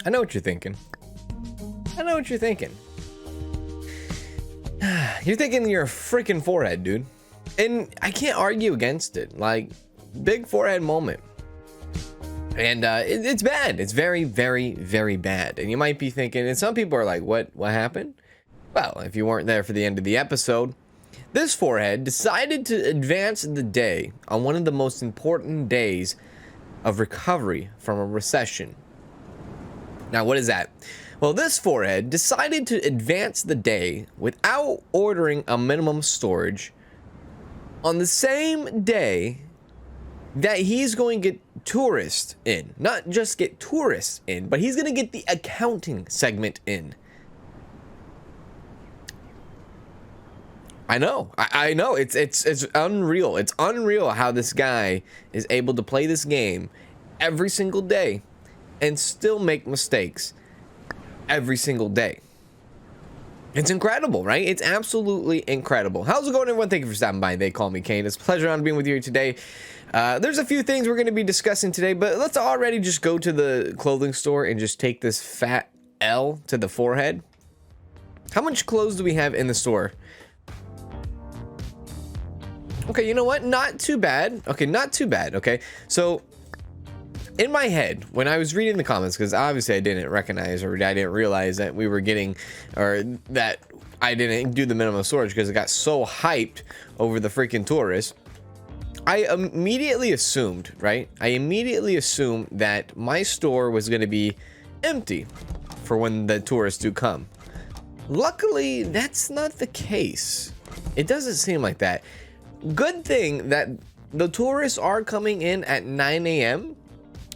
I know what you're thinking. I know what you're thinking. You're thinking your freaking forehead, dude. And I can't argue against it. Like, big forehead moment. And it's bad. It's very, very, very bad. And you might be thinking, and some people are like, what happened? Well, if you weren't there for the end of the episode, this forehead decided to advance the day on one of the most important days of recovery from a recession. Now, what is that? Well, this forehead decided to advance the day without ordering a minimum storage on the same day that he's going to get tourists in. Not just get tourists in, but he's going to get the accounting segment in. I know. I know. It's unreal. It's unreal how this guy is able to play this game every single day and still make mistakes every single day. It's incredible, right? It's absolutely incredible. How's it going, everyone? Thank you for stopping by. They call me Kane. It's a pleasure on being with you today. There's a few things we're going to be discussing today, but let's already just go to the clothing store and just take this fat L to the forehead. How much clothes do we have in the store? Okay, you know what? Not too bad. Okay, not too bad. Okay, so in my head, when I was reading the comments, because obviously I didn't recognize or I didn't realize that we were getting, or that I didn't do the minimum storage because it got so hyped over the freaking tourists, I immediately assumed, right? I immediately assumed that my store was going to be empty for when the tourists do come. Luckily, that's not the case. It doesn't seem like that. Good thing that the tourists are coming in at 9 a.m.,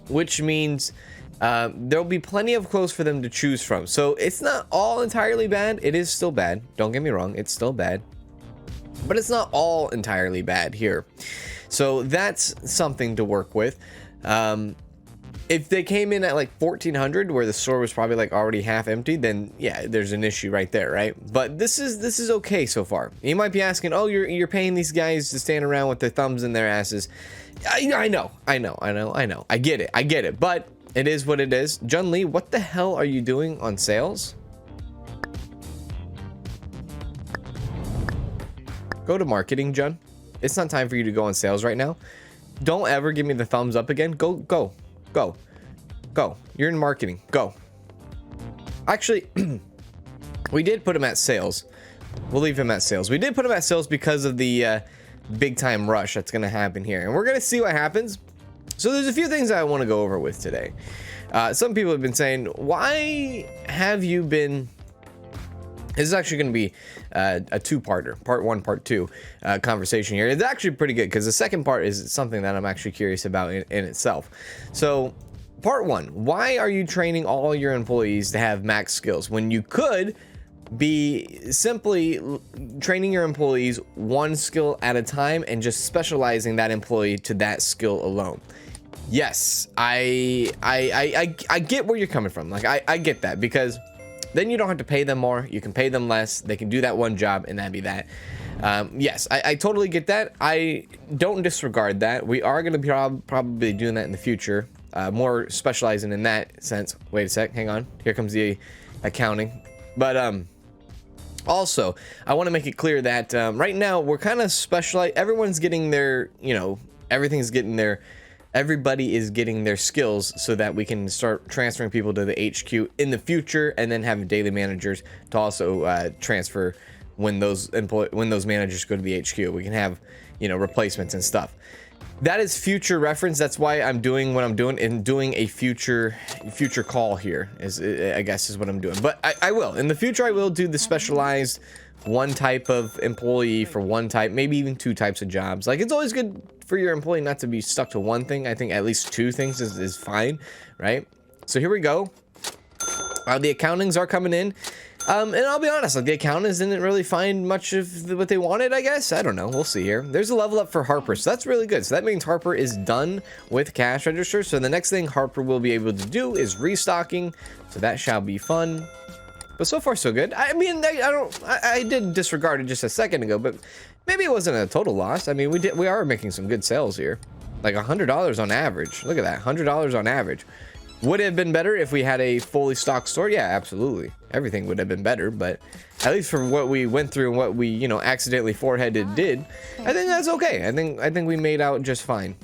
which means there'll be plenty of clothes for them to choose from. So it's not all entirely bad. It is still bad. Don't get me wrong. It's still bad. But it's not all entirely bad here. So that's something to work with. If they came in at like 1400, where the store was probably like already half empty, then yeah, there's an issue right there, right? But this is okay so far. You might be asking, oh, you're paying these guys to stand around with their thumbs in their asses. I know. I get it. But it is what it is. Jun Lee, what the hell are you doing on sales? Go to marketing, Jun. It's not time for you to go on sales right now. Don't ever give me the thumbs up again. Go. You're in marketing. Go. Actually, we did put him at sales. We'll leave him at sales. We did put him at sales because of the big time rush that's going to happen here. And we're going to see what happens. So there's a few things I want to go over with today. Some people have been saying, why have you been... This is actually going to be a two-parter, part one, part two conversation here. It's actually pretty good because the second part is something that I'm actually curious about in itself. So part one, why are you training all your employees to have max skills when you could be simply training your employees one skill at a time and just specializing that employee to that skill alone? Yes, I get where you're coming from. Like I get that, because then you don't have to pay them more. You can pay them less. They can do that one job and that'd be that. Yes, I totally get that. I don't disregard that. We are going to be probably doing that in the future. More specializing in that sense. Wait a sec. Hang on. Here comes the accounting. But also, I want to make it clear that right now we're kind of specialized. Everyone's getting their, everybody is getting their skills so that we can start transferring people to the HQ in the future, and then have daily managers to also transfer when those managers go to the HQ. We can have, replacements and stuff. That is future reference. That's why I'm doing what I'm doing, and doing a future call here I guess is what I'm doing. But I will in the future. I will do the specialized one type of employee for one type, maybe even two types of jobs. Like, it's always good for your employee not to be stuck to one thing. I think at least two things is fine, right? So here we go. The accountings are coming in. And I'll be honest, like, the accountants didn't really find much of what they wanted, I guess. I don't know. We'll see here. There's a level up for Harper, so that's really good. So that means Harper is done with cash register. So the next thing Harper will be able to do is restocking. So that shall be fun. But so far, so good. I mean, I did disregard it just a second ago, but maybe it wasn't a total loss. I mean, we are making some good sales here. Like $100 on average. Look at that, $100 on average. Would it have been better if we had a fully stocked store? Yeah, absolutely. Everything would have been better, but at least for what we went through and what we, you know, accidentally foreheaded did, I think that's okay. I think we made out just fine.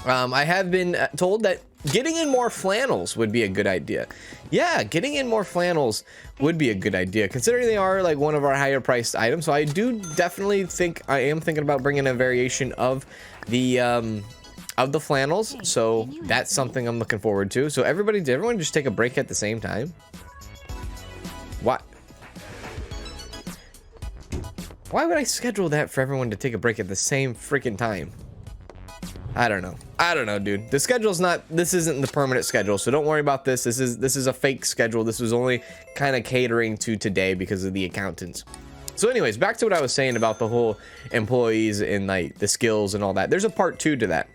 I have been told that getting in more flannels would be a good idea. Yeah, getting in more flannels would be a good idea, considering they are like one of our higher priced items. So I do definitely think I am thinking about bringing a variation of the flannels. So that's something I'm looking forward to. So did everyone just take a break at the same time? What? Why would I schedule that for everyone to take a break at the same freaking time? I don't know, dude. The schedule's not, this isn't the permanent schedule, so don't worry about this. This is a fake schedule. This was only kind of catering to today because of the accountants. So anyways, back to what I was saying about the whole employees and like the skills and all that. There's a part 2 to that.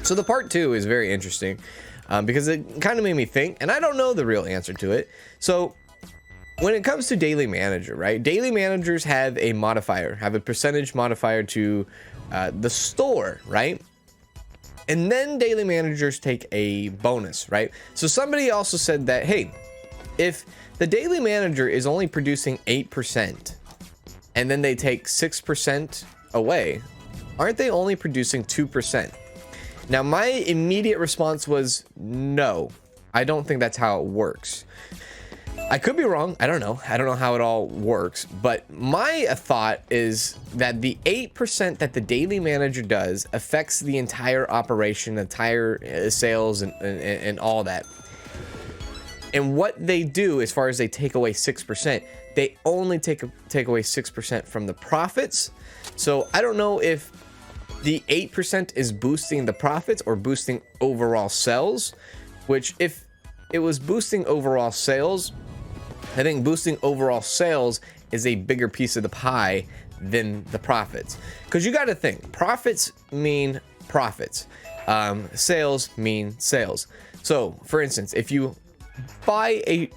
So the part 2 is very interesting because it kind of made me think, and I don't know the real answer to it. So when it comes to daily manager, right? Daily managers have a modifier, have a percentage modifier to the store, right? And then daily managers take a bonus, right? So somebody also said that, hey, if the daily manager is only producing 8% and then they take 6% away, aren't they only producing 2%? Now, my immediate response was no, I don't think that's how it works. I could be wrong. I don't know how it all works, but my thought is that the 8% that the daily manager does affects the entire operation, entire sales and all that. And what they do as far as they take away 6%, they only take away 6% from the profits. So I don't know if the 8% is boosting the profits or boosting overall sales, which if it was boosting overall sales, I think boosting overall sales is a bigger piece of the pie than the profits. Because you got to think, profits mean profits. Sales mean sales. So, for instance, if you buy a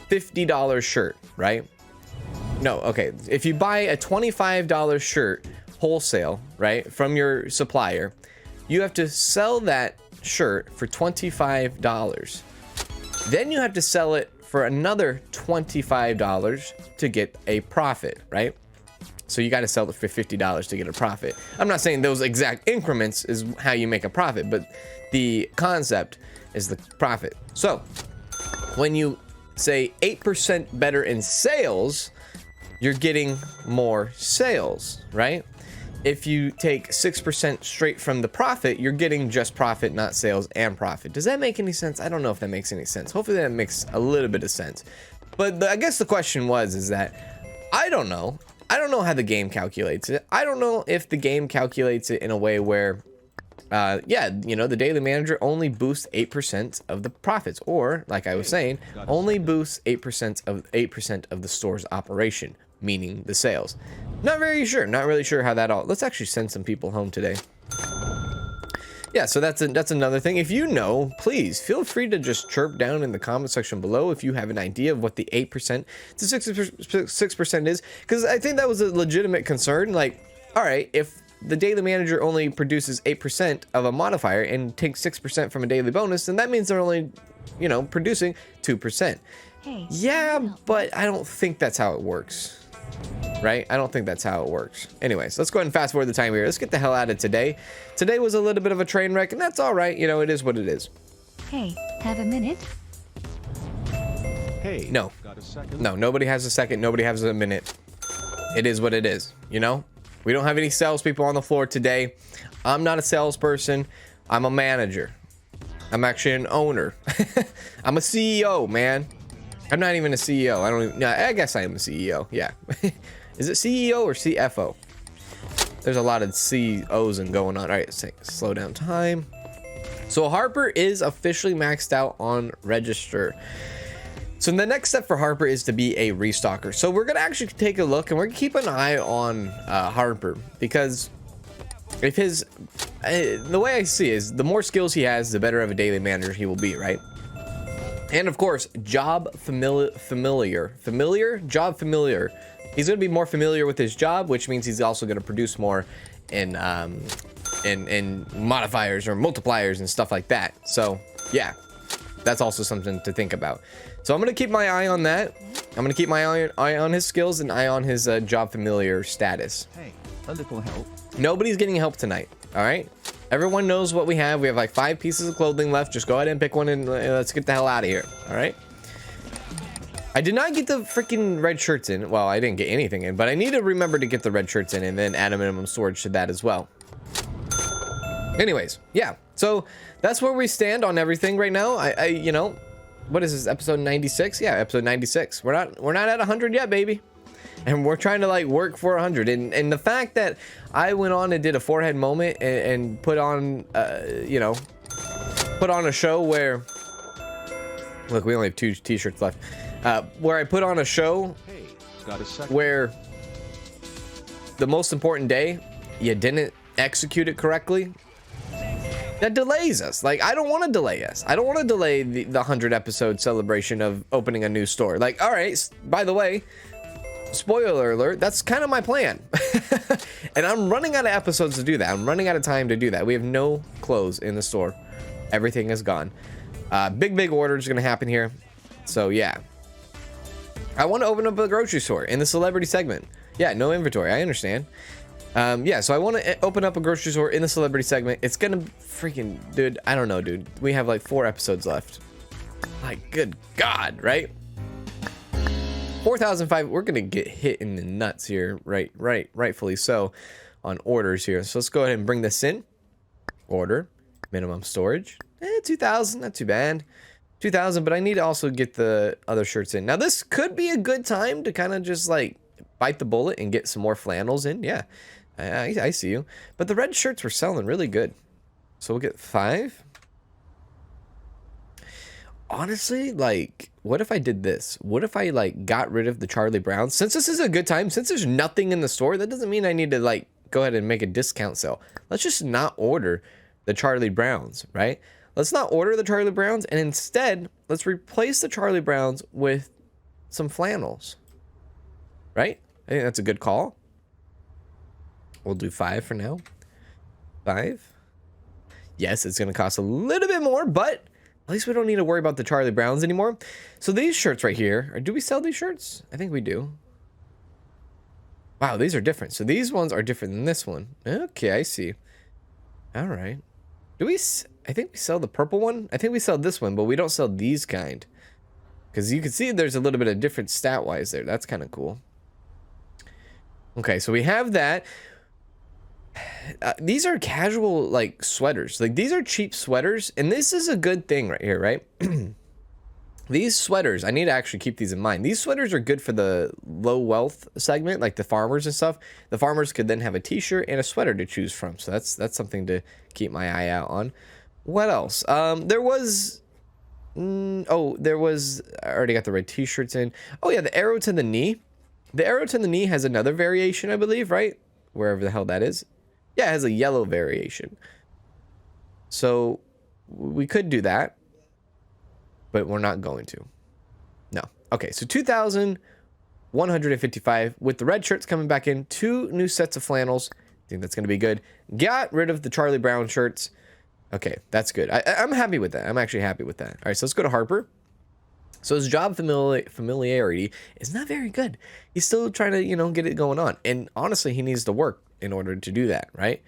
$50 shirt, right? No, okay. If you buy a $25 shirt wholesale, right, from your supplier, you have to sell that shirt for $25. Then you have to sell it for another $25 to get a profit, right? So you got to sell it for $50 to get a profit. I'm not saying those exact increments is how you make a profit, but the concept is the profit. So when you say 8% better in sales, you're getting more sales, right? If you take 6% straight from the profit, you're getting just profit, not sales and profit. Does that make any sense? I don't know if that makes any sense. Hopefully that makes a little bit of sense. But I guess the question is that I don't know. I don't know how the game calculates it. I don't know if the game calculates it in a way where, yeah, you know, the daily manager only boosts 8% of the profits, or like I was saying, only boosts 8% of the store's operation, meaning the sales. Not really sure how that all. Let's actually send some people home today. Yeah, so that's another thing. If you know, please feel free to just chirp down in the comment section below if you have an idea of what the 8% to 6% is, because I think that was a legitimate concern. Like, all right, if the daily manager only produces 8% of a modifier and takes 6% from a daily bonus, then that means they're only, you know, producing 2%. Hey, yeah, but I don't think that's how it works. Right? I don't think that's how it works. Anyways, let's go ahead and fast forward the time here. Let's get the hell out of today. Today was a little bit of a train wreck, and that's all right. You know, it is what it is. Hey, have a minute? Hey, no. Got a second? No, nobody has a second. Nobody has a minute. It is what it is. You know, we don't have any salespeople on the floor today. I'm not a salesperson. I'm a manager. I'm actually an owner. I'm a CEO, man. I'm not even a CEO. I don't even, no, I guess I am a CEO. Yeah. Is it CEO or CFO? There's a lot of COs and going on. All right, let's slow down time. So Harper is officially maxed out on register. So the next step for Harper is to be a restocker. So we're going to actually take a look and we're going to keep an eye on Harper, because if his, the way I see is the more skills he has, the better of a daily manager he will be, right? And of course, job familiar. He's going to be more familiar with his job, which means he's also going to produce more in modifiers or multipliers and stuff like that. So yeah, That's also something to think about. So I'm going to keep my eye on that. I'm going to keep my eye on his skills and eye on his job familiar status. Hey, a little help. Nobody's getting help tonight. All right. Everyone knows what we have. We have like 5 pieces of clothing left. Just go ahead and pick one and let's get the hell out of here. All right. I did not get the freaking red shirts in. Well, I didn't get anything in, but I need to remember to get the red shirts in and then add a minimum storage to that as well. Anyways, yeah. So that's where we stand on everything right now. You know, what is this, episode 96? Yeah, episode 96. We're not at 100 yet, baby. And we're trying to like work for 100. And the fact that I went on and did a forehead moment and put on, you know, put on a show where, look, we only have 2 t-shirts left. Where I put on a show where the most important day, you didn't execute it correctly. That delays us. Like, I don't want to delay us. I don't want to delay the 100 episode celebration of opening a new store. Like, all right, by the way, spoiler alert, that's kind of my plan. And I'm running out of episodes to do that. I'm running out of time to do that. We have no clothes in the store. Everything is gone. Big order is going to happen here. So, yeah. I want to open up a grocery store in the celebrity segment. Yeah, no inventory. I understand. Yeah, so I want to open up a grocery store in the celebrity segment. It's gonna freaking, dude, I don't know, dude. We have like 4 episodes left. My good God, right? 4,005. We're gonna get hit in the nuts here, rightfully so, on orders here. So let's go ahead and bring this in. Order, minimum storage. 2,000, not too bad. 2,000, but I need to also get the other shirts in. Now this could be a good time to kind of just like bite the bullet and get some more flannels in. Yeah. I see you. But the red shirts were selling really good. So we'll get 5. Honestly, like, what if I did this? What if I, like, got rid of the Charlie Browns? Since this is a good time, since there's nothing in the store, that doesn't mean I need to, like, go ahead and make a discount sale. Let's just not order the Charlie Browns, right? Let's not order the Charlie Browns, and instead, let's replace the Charlie Browns with some flannels. Right? I think that's a good call. We'll do 5 for now. 5. Yes, it's going to cost a little bit more, but at least we don't need to worry about the Charlie Browns anymore. So these shirts right here, or do we sell these shirts? I think we do. Wow, these are different. So these ones are different than this one. Okay, I see. All right. Do we? I think we sell the purple one. I think we sell this one, but we don't sell these kind. Because you can see there's a little bit of different stat-wise there. That's kind of cool. Okay, so we have that. These are casual, like, sweaters. Like, these are cheap sweaters, and this is a good thing right here, right? These sweaters, I need to actually keep these in mind. These sweaters are good for the low wealth segment, like the farmers and stuff. The farmers could then have a t-shirt and a sweater to choose from. So that's something to keep my eye out on. What else? There was... I already got the red t-shirts in. Oh, yeah, the arrow to the knee. The arrow to the knee has another variation, I believe, right? Wherever the hell that is. Yeah, it has a yellow variation. So we could do that, but we're not going to. No. Okay, so 2,155 with the red shirts coming back in. 2 new sets of flannels. I think that's going to be good. Got rid of the Charlie Brown shirts. Okay, that's good. I'm happy with that. I'm actually happy with that. All right, so let's go to Harper. So his job familiarity is not very good. He's still trying to, you know, get it going on. And honestly, he needs to work in order to do that, right?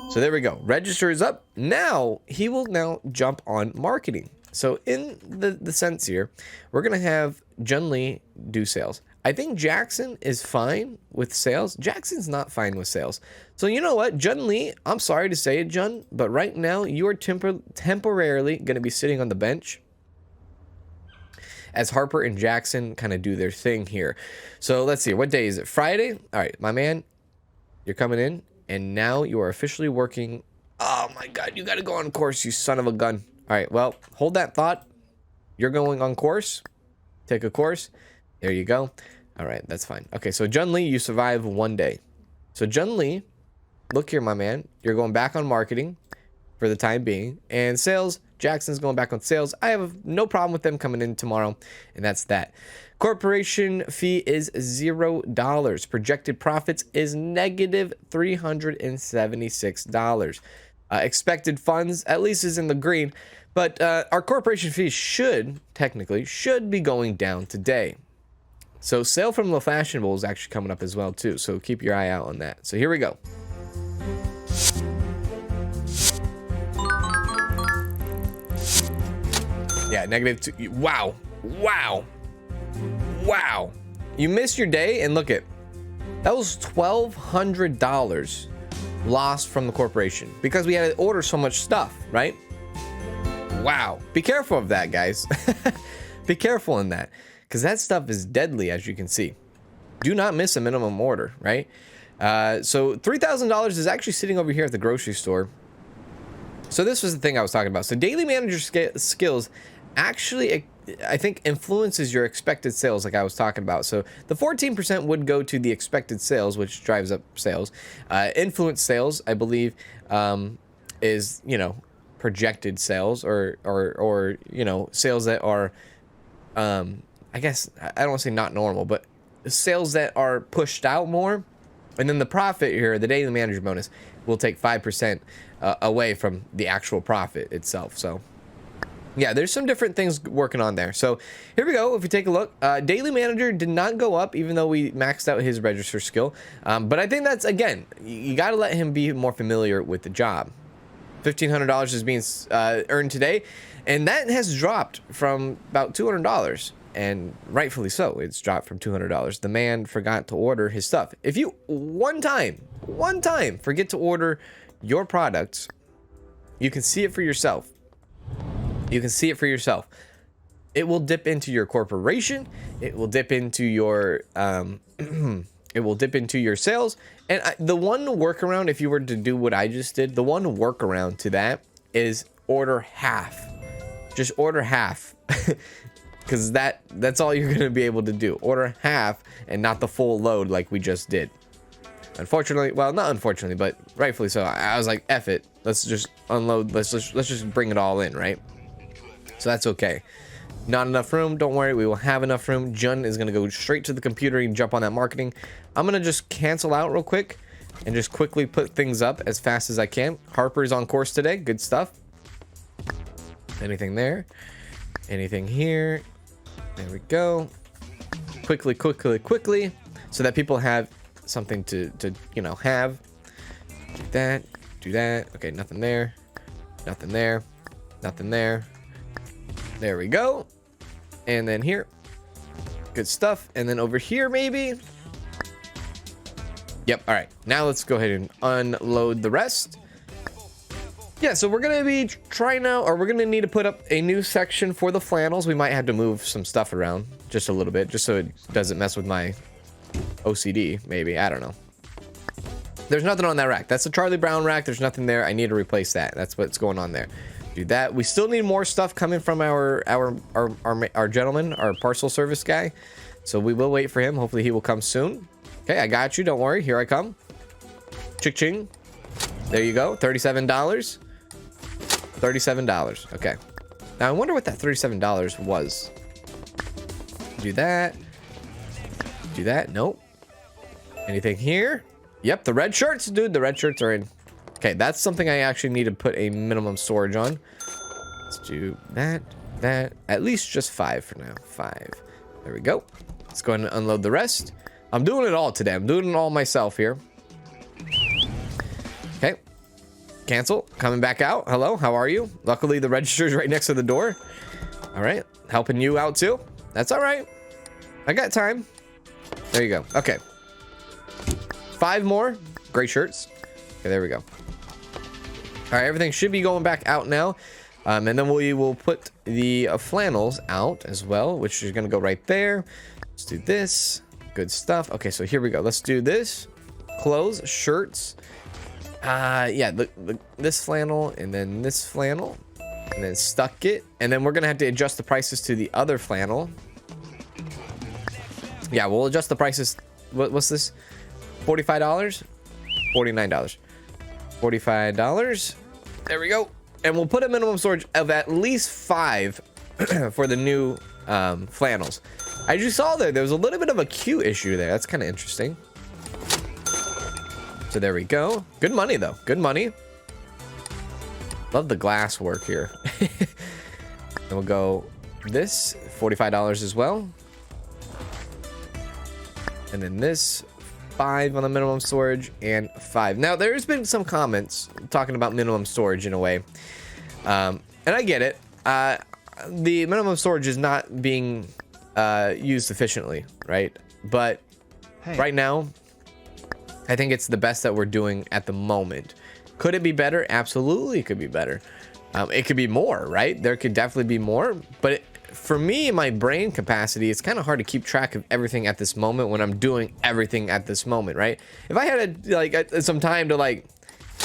So there we go. Register is up. Now, he will now jump on marketing. So in the sense here, we're going to have Jun Lee do sales. I think Jackson is fine with sales. Jackson's not fine with sales. So you know what? Jun Lee, I'm sorry to say it, Jun, but right now you are temporarily going to be sitting on the bench as Harper and Jackson kind of do their thing here. So let's see. What day is it? Friday? All right, my man, you're coming in, and now you are officially working. Oh, my God. You got to go on course, you son of a gun. All right, well, hold that thought. You're going on course. Take a course. There you go. All right, that's fine. Okay, so Jun Lee, you survive 1 day. So Jun Lee, look here, my man. You're going back on marketing for the time being. And sales, Jackson's going back on sales. I have no problem with them coming in tomorrow, and that's that. Corporation fee is $0. Projected profits is negative $376. Expected funds, at least, is in the green. But our corporation fees technically should be going down today. So sale from low fashionable is actually coming up as well too. So keep your eye out on that. So here we go. Yeah, -2. Wow. Wow. Wow. You missed your day and look at that was $1,200 lost from the corporation because we had to order so much stuff, right? Wow. Be careful of that, guys. Be careful in that because that stuff is deadly, as you can see. Do not miss a minimum order, right? So $3,000 is actually sitting over here at the grocery store. So this was the thing I was talking about. So daily manager skills actually, I think, influences your expected sales like I was talking about. So the 14% would go to the expected sales, which drives up sales. Influence sales, I believe, is, you know, projected sales or you know, sales that are, I guess, I don't want to say not normal, but sales that are pushed out more. And then the profit here, the daily manager bonus, will take 5% away from the actual profit itself. So yeah, there's some different things working on there. So here we go. If we take a look, daily manager did not go up, even though we maxed out his register skill. But I think that's, again, you got to let him be more familiar with the job. $1,500 is being earned today, and that has dropped from about $200. And rightfully so, it's dropped from $200. The man forgot to order his stuff. If you one time forget to order your products, you can see it for yourself. You can see it for yourself. It will dip into your corporation. It will dip into your it will dip into your sales. And the one workaround, if you were to do what I just did, the one workaround to that is order half. Just order half. Because that's all you're going to be able to do. Order half and not the full load like we just did. Unfortunately, well, not unfortunately, but rightfully so. I was like, F it. Let's just unload. Let's just bring it all in, right? So that's okay. Not enough room. Don't worry. We will have enough room. Jun is going to go straight to the computer and jump on that marketing. I'm going to just cancel out real quick and just quickly put things up as fast as I can. Harper's on course today. Good stuff. Anything there? Anything here? There we go. Quickly, so that people have something to you know, have. Do that. Okay, nothing there. Nothing there. Nothing there. There we go. And then here. Good stuff. And then over here, maybe. Yep. All right. Now let's go ahead and unload the rest. Yeah, so we're going to be trying out, or we're going to need to put up a new section for the flannels. We might have to move some stuff around just a little bit, just so it doesn't mess with my OCD, maybe. I don't know. There's nothing on that rack. That's a Charlie Brown rack. There's nothing there. I need to replace that. That's what's going on there. Do that. We still need more stuff coming from our gentleman, our parcel service guy. So we will wait for him. Hopefully he will come soon. Okay, I got you. Don't worry. Here I come. Chick-ching. There you go. $37. $37. Okay. Now I wonder what that $37 was. Do that. Do that. Nope. Anything here? Yep, the red shirts, dude. The red shirts are in. Okay, that's something I actually need to put a minimum storage on. Let's do that. At least just 5 for now. 5. There we go. Let's go ahead and unload the rest. I'm doing it all today. I'm doing it all myself here. Okay. Cancel. Coming back out. Hello, how are you? Luckily, the register is right next to the door. All right. Helping you out too. That's all right. I got time. There you go. Okay. 5 more. Gray shirts. Okay, there we go. All right, everything should be going back out now. And then we will put the flannels out as well, which is going to go right there. Let's do this. Good stuff. Okay, so here we go. Let's do this. Clothes, shirts. Yeah, this flannel and then this flannel. And then stuck it. And then we're going to have to adjust the prices to the other flannel. Yeah, we'll adjust the prices. What's this? $45? $49. $45. There we go. And we'll put a minimum storage of at least 5 for the new flannels. As you saw there was a little bit of a queue issue there. That's kind of interesting. So there we go. Good money, though. Good money. Love the glass work here. Then we'll go this, $45 as well. And then this, 5 on the minimum storage and 5. Now, there's been some comments talking about minimum storage in a way. And I get it. The minimum storage is not being used efficiently, right? But right now, I think it's the best that we're doing at the moment. Could it be better? Absolutely, it could be better. It could be more, right? There could definitely be more. But for me, my brain capacity, it's kind of hard to keep track of everything at this moment when I'm doing everything at this moment, right? If I had some time to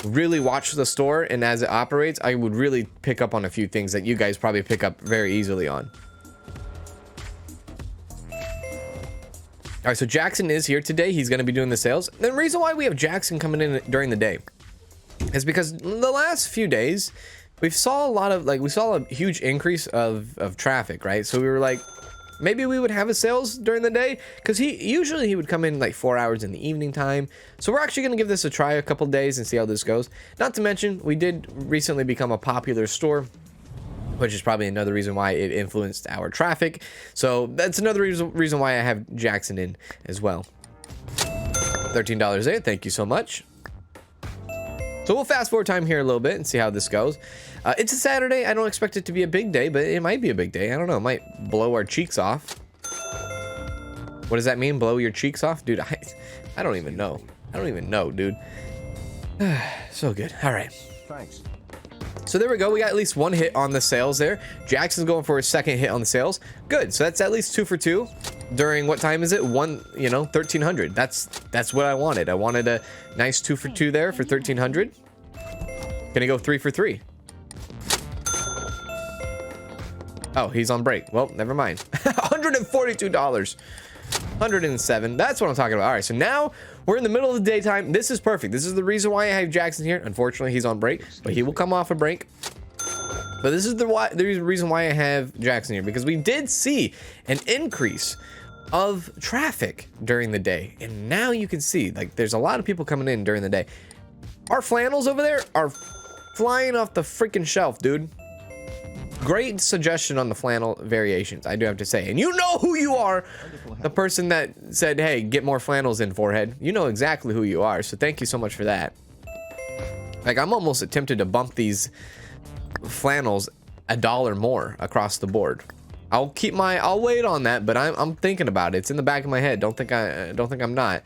really watch the store and as it operates, I would really pick up on a few things that you guys probably pick up very easily on. All right, so Jackson is here today. He's going to be doing the sales. The reason why we have Jackson coming in during the day is because the last few days we saw a huge increase of traffic, right? So we were like, maybe we would have his sales during the day, because he would come in like 4 hours in the evening time. So we're actually going to give this a try a couple days and see how this goes. Not to mention, we did recently become a popular store, which is probably another reason why it influenced our traffic. So that's another reason why I have Jackson in as well. $13 there. Thank you so much. So we'll fast forward time here a little bit and see how this goes. It's a Saturday. I don't expect it to be a big day, but it might be a big day. I don't know. It might blow our cheeks off. What does that mean? Blow your cheeks off? Dude, I don't even know. I don't even know, dude. So good. All right. Thanks. So there we go. We got at least one hit on the sales there. Jackson's going for his second hit on the sales. Good. So that's at least 2 for 2 during what time is it? 1300. That's what I wanted. I wanted a nice 2 for 2 there for 1300. Gonna go 3 for 3. Oh, he's on break. Well, never mind. $142. 107. That's what I'm talking about. All right, so now we're in the middle of the daytime. This is perfect. This is the reason why I have Jackson here. Unfortunately, he's on break, but he will come off a break. But this is the reason why I have Jackson here, because we did see an increase of traffic during the day, and now you can see there's a lot of people coming in during the day. Our flannels over there are flying off the freaking shelf, dude. Great suggestion on the flannel variations, I do have to say. And you know who you are. The person that said, hey, get more flannels in, Forehead. You know exactly who you are. So thank you so much for that. I'm almost tempted to bump these flannels $1 more across the board. I'll wait on that, but I'm thinking about it. It's in the back of my head. Don't think I'm not.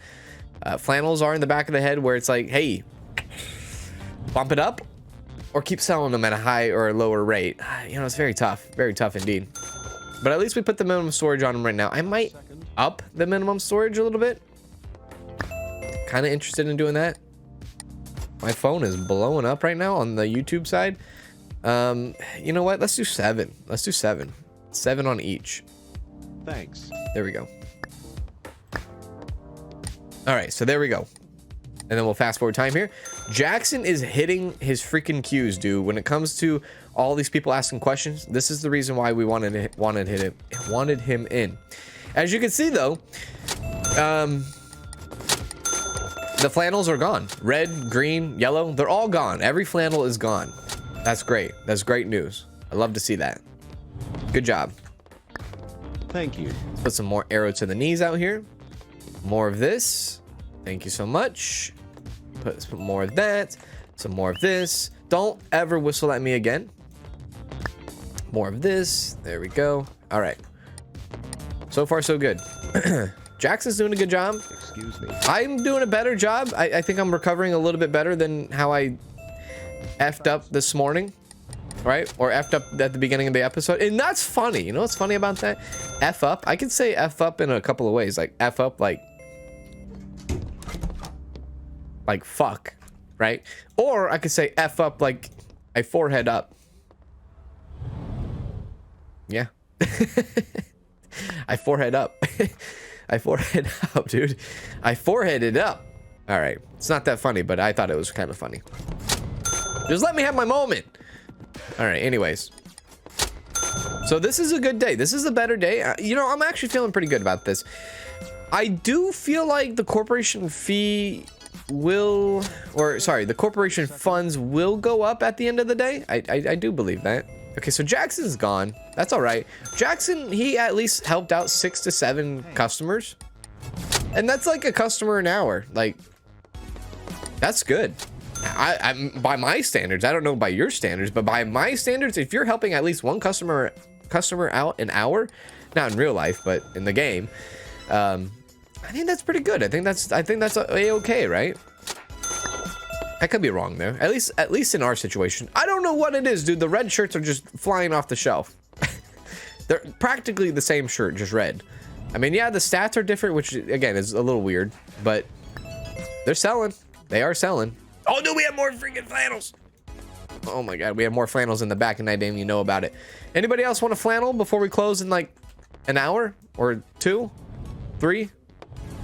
Flannels are in the back of the head where it's like, hey, bump it up or keep selling them at a high or a lower rate. It's very tough indeed. But at least we put the minimum storage on them right now. I might up the minimum storage a little bit. Kind of interested in doing that. My phone is blowing up right now on the YouTube side. You know what? Let's do 7. Let's do 7. 7 on each. Thanks. There we go. All right, so there we go. And then we'll fast forward time here. Jackson is hitting his freaking cues, dude. When it comes to all these people asking questions, this is the reason why we wanted him in. As you can see, though, the flannels are gone. Red, green, yellow, they're all gone. Every flannel is gone. That's great. That's great news. I love to see that. Good job. Thank you. Let's put some more arrow to the knees out here. More of this. Thank you so much. Let's put more of that. Some more of this. Don't ever whistle at me again. More of this. There we go. All right. So far, so good. Jackson's doing a good job. Excuse me. I'm doing a better job. I think I'm recovering a little bit better than how I effed up this morning, right? Or effed up at the beginning of the episode. And that's funny. You know what's funny about that? F up. I can say F up in a couple of ways. Like F up, like fuck, right? Or I could say F up like I forehead up. Yeah. I forehead up. I forehead up, dude. I foreheaded up. All right. It's not that funny, but I thought it was kind of funny. Just let me have my moment. All right. Anyways. So this is a good day. This is a better day. I'm actually feeling pretty good about this. I do feel like the corporation fee the corporation funds will go up at the end of the day. I do believe that. Okay, so Jackson's gone. That's all right. Jackson, he at least helped out 6 to 7 customers. And that's like a customer an hour. Like, that's good. I'm by my standards, I don't know by your standards, but by my standards, if you're helping at least one customer out an hour, not in real life, but in the game, I think that's pretty good. I think that's a-okay, right? I could be wrong there. At least in our situation. I don't know what it is, dude. The red shirts are just flying off the shelf. They're practically the same shirt, just red. I mean, yeah, the stats are different, which again is a little weird, but they're selling. They are selling. Oh, no, we have more freaking flannels. Oh my God, we have more flannels in the back and I didn't even know about it. Anybody else want a flannel before we close in like an hour or 2, 3?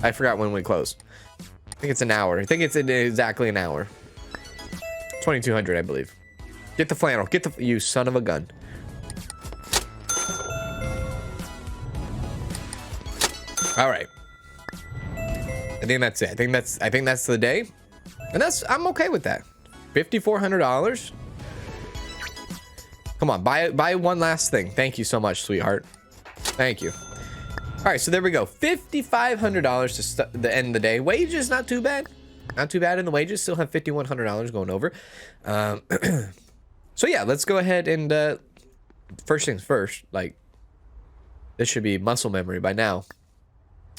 I forgot when we close. I think it's an hour. I think it's exactly an hour. 2200, I believe. Get the flannel. Get the, you son of a gun. All right. I think that's it. I think that's the day. And I'm okay with that. $5,400. Come on, buy one last thing. Thank you so much, sweetheart. Thank you. All right, so there we go. $5,500 to the end of the day. Wages, not too bad. Not too bad in the wages. Still have $5,100 going over. So yeah, let's go ahead and first things first. Like, this should be muscle memory by now.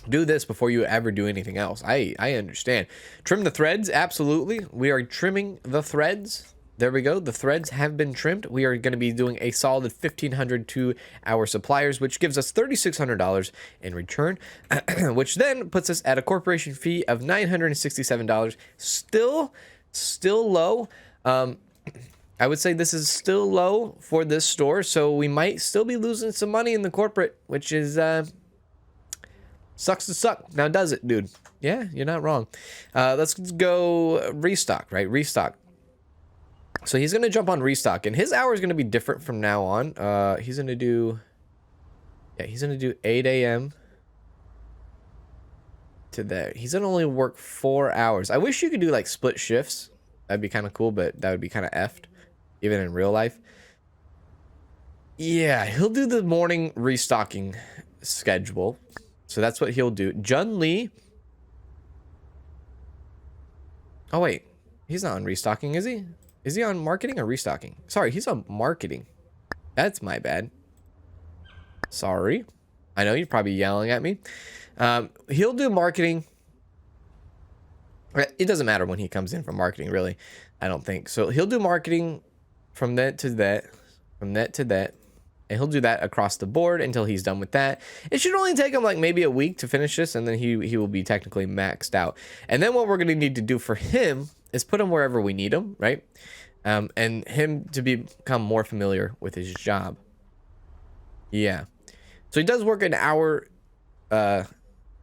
Do this before you ever do anything else. I understand. Trim the threads. Absolutely. We are trimming the threads. There we go. The threads have been trimmed. We are going to be doing a solid $1,500 to our suppliers, which gives us $3,600 in return, which then puts us at a corporation fee of $967. Still low. I would say this is still low for this store, so we might still be losing some money in the corporate, which is sucks to suck. Now does it, dude? Yeah, you're not wrong. Let's go restock, right? Restock. So he's gonna jump on restock, and his hour is gonna be different from now on. He's gonna do 8 a.m. to there. He's gonna only work 4 hours. I wish you could do like split shifts. That'd be kind of cool, but that would be kind of effed, even in real life. Yeah, he'll do the morning restocking schedule. So that's what he'll do. Jun Lee. Oh, wait. He's not on restocking, is he? Is he on marketing or restocking? Sorry, he's on marketing. That's my bad. Sorry. I know you're probably yelling at me. He'll do marketing. It doesn't matter when he comes in from marketing, really. I don't think. So he'll do marketing from that to that. From that to that. And he'll do that across the board until he's done with that. It should only take him like maybe a week to finish this, and then he will be technically maxed out. And then what we're going to need to do for him is put him wherever we need him, right? And him to become more familiar with his job. Yeah. So he does work an hour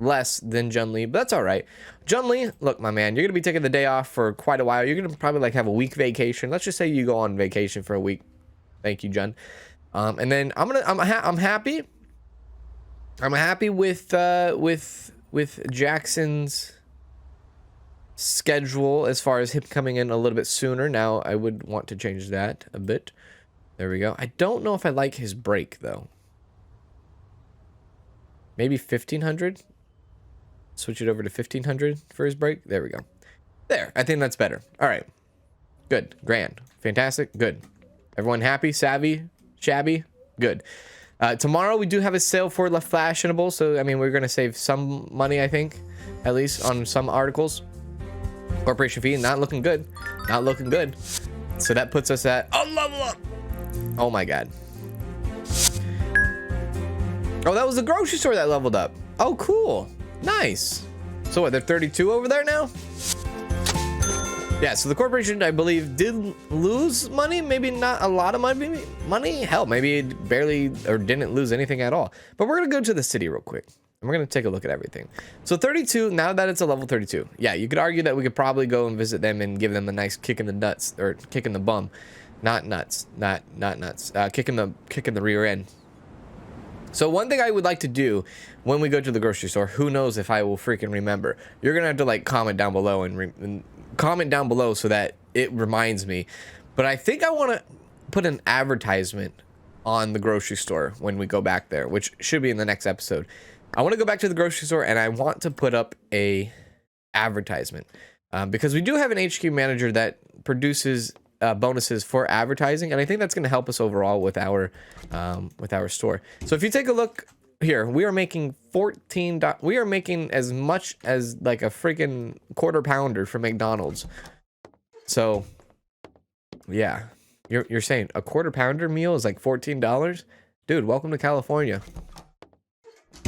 less than Jun Lee, but that's all right. Jun Lee, look, my man, you're going to be taking the day off for quite a while. You're going to probably like have a week vacation. Let's just say you go on vacation for a week. Thank you, Jun. And then I'm happy. I'm happy with Jackson's schedule as far as him coming in a little bit sooner. Now I would want to change that a bit. There we go. I don't know if I like his break though. Maybe 1,500. Switch it over to 1,500 for his break. There we go. There. I think that's better. All right. Good. Grand. Fantastic. Good. Everyone happy? Savvy? Shabby? Good. Tomorrow we do have a sale for La Fashionable, so I mean we're gonna save some money, I think, at least on some articles. Corporation fee not looking good, not looking good. So that puts us at a level up. Oh my God. Oh, that was the grocery store that leveled up. Oh, cool, nice. So what? They're 32 over there now. Yeah, so the corporation, I believe, did lose money. Maybe not a lot of money. Hell, maybe it barely or didn't lose anything at all. But we're going to go to the city real quick. And we're going to take a look at everything. So 32, now that it's a level 32. Yeah, you could argue that we could probably go and visit them and give them a nice kick in the nuts. Or kick in the bum. Not nuts. Not nuts. Kick in the rear end. So one thing I would like to do when we go to the grocery store, who knows if I will freaking remember. You're going to have to like comment down below and comment down below so that it reminds me. But I think I want to put an advertisement on the grocery store when we go back there, which should be in the next episode. I want to go back to the grocery store and I want to put up a advertisement because we do have an HQ manager that produces bonuses for advertising, and I think that's going to help us overall with our store. So if you take a look here, we are making we are making as much as like a freaking quarter pounder from McDonald's. So yeah, you're saying a quarter pounder meal is like $14? Dude, welcome to California.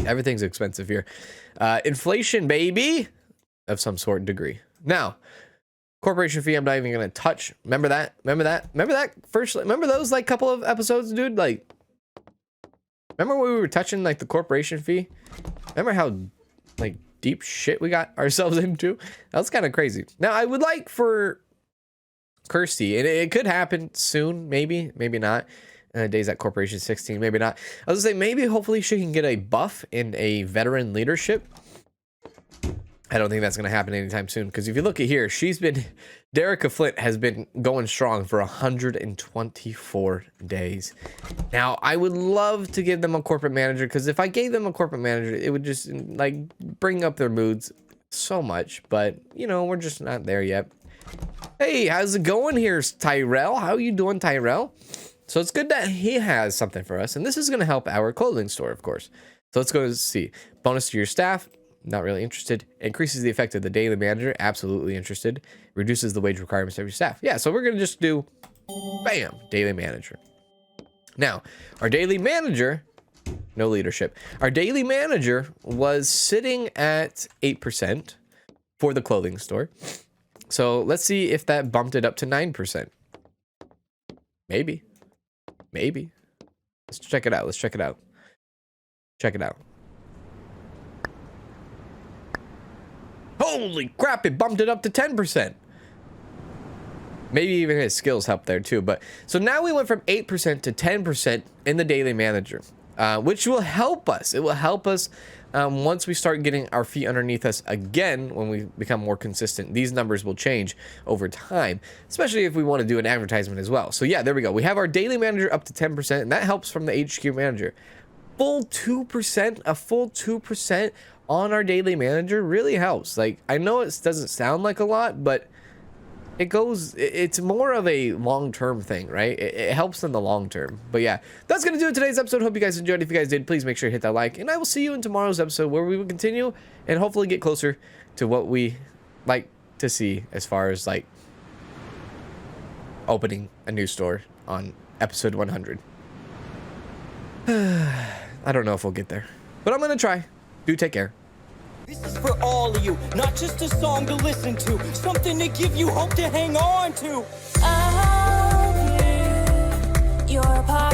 Everything's expensive here. Inflation, baby, of some sort and degree. Now, corporation fee, I'm not even gonna touch. Remember that? Remember that first? Remember those like couple of episodes, dude? Like, remember when we were touching like the corporation fee? Remember how like deep shit we got ourselves into? That was kind of crazy. Now, I would like for Kirsty, and it could happen soon, maybe not. Days at Corporation 16, maybe not. I was gonna say maybe hopefully she can get a buff in a veteran leadership. I don't think that's gonna happen anytime soon, because if you look at here, Derica Flint has been going strong for 124 days. Now, I would love to give them a corporate manager, because if I gave them a corporate manager, it would just like bring up their moods so much, but you know, we're just not there yet. Hey, how's it going here, Tyrell? How are you doing, Tyrell? So it's good that he has something for us, and this is going to help our clothing store, of course. So let's go see. Bonus to your staff, not really interested. Increases the effect of the daily manager, absolutely interested. Reduces the wage requirements of your staff. Yeah, so we're going to just do, bam, daily manager. Now, our daily manager, no leadership. Our daily manager was sitting at 8% for the clothing store. So let's see if that bumped it up to 9%. Maybe. Let's check it out. Check it out. Holy crap, it bumped it up to 10%. Maybe even his skills helped there too. But so now we went from 8% to 10% in the daily manager, which will help us. It will help us once we start getting our feet underneath us again. When we become more consistent, these numbers will change over time, especially if we want to do an advertisement as well. So yeah, there we go. We have our daily manager up to 10%, and that helps from the HQ manager. Full 2%, a full 2% on our daily manager really helps. Like, I know it doesn't sound like a lot, but it's more of a long-term thing, right? It helps in the long term. But yeah, that's gonna do it today's episode. Hope you guys enjoyed. If you guys did, please make sure to hit that like, and I will see you in tomorrow's episode, where we will continue and hopefully get closer to what we like to see as far as like opening a new store on episode 100. I don't know if we'll get there, but I'm gonna try. Do take care. This is for all of you, not just a song to listen to, something to give you hope to hang on to. You're a part